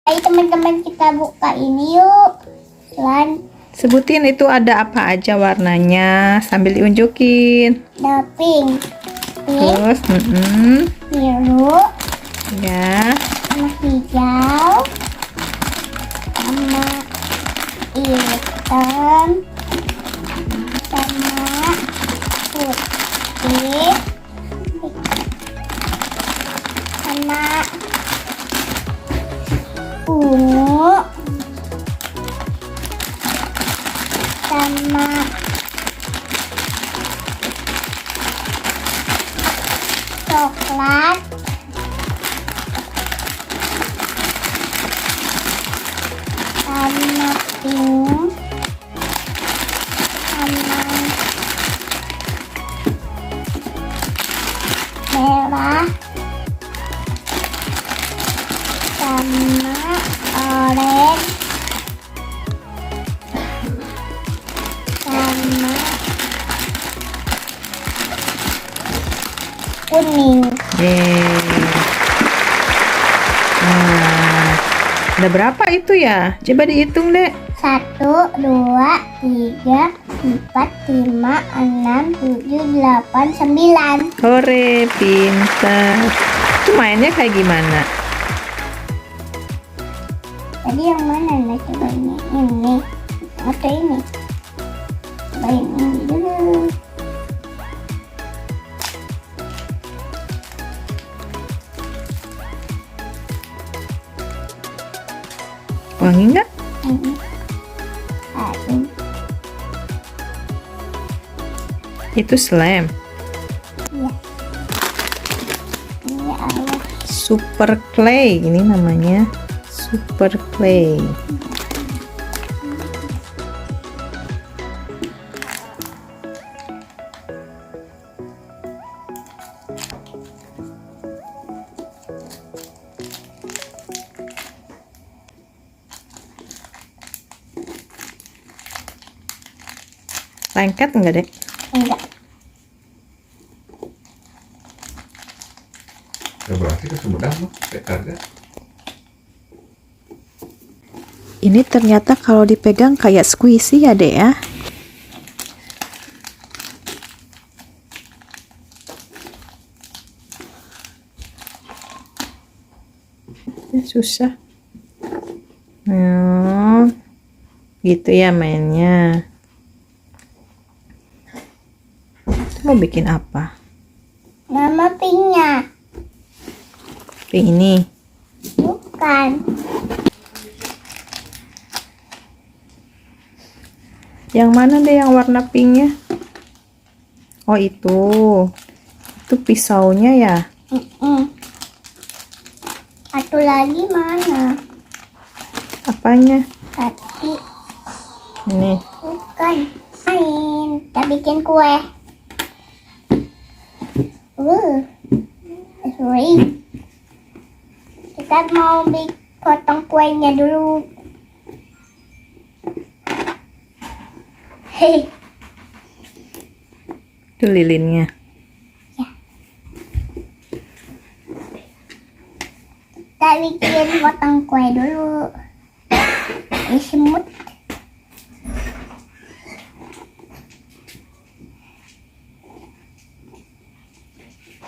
Ayo teman-teman kita buka ini yuk. Sebutin itu ada apa aja warnanya sambil diunjukin. Ada pink, Terus, biru, ya, sama hijau, sama hitam, sama putih, sama ungu, sama coklat, sama pink, sama merah, sama orange, sama kuning. yeay. Nah, ada berapa itu ya? Coba dihitung deh. 1, 2, 3, 4, 5, 6, 7, 8, 9. Hore, pintar. Itu mainnya kayak gimana? Tadi yang mana nih? Coba ini atau ini? Coba ini dulu. Wangi nggak? Ini. Aduh. Itu slime. Iya. Ini awas. Super clay ini namanya. Super clay. Lengket enggak deh? Enggak. Ya berarti kesemudah loh, tekarnya. Ini ternyata kalau dipegang kayak squishy ya dek ya. Susah. Gitu ya mainnya. Mau bikin apa? Nama pinknya. Pink ini. Bukan. Yang mana deh yang warna pinknya? Oh itu. Itu pisaunya ya? Satu lagi mana? Apanya? Tadi. Ini. Bukan. Main. Kita bikin kue. Sorry. Kita mau potong kuenya dulu. Hei. Itu lilinnya. Kita bikin potong kue dulu. Ini semut.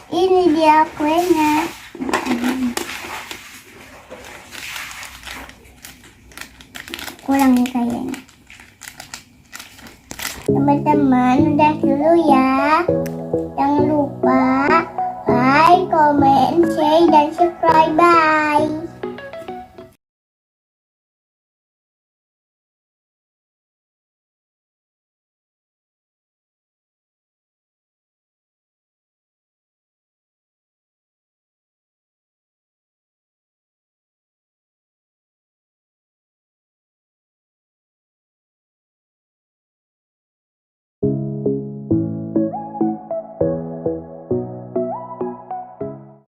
Ini dia kuenya. Kurang nih kayaknya. Teman-teman udah dulu ya. Jangan lupa like, comment, share, dan subscribe. Bye.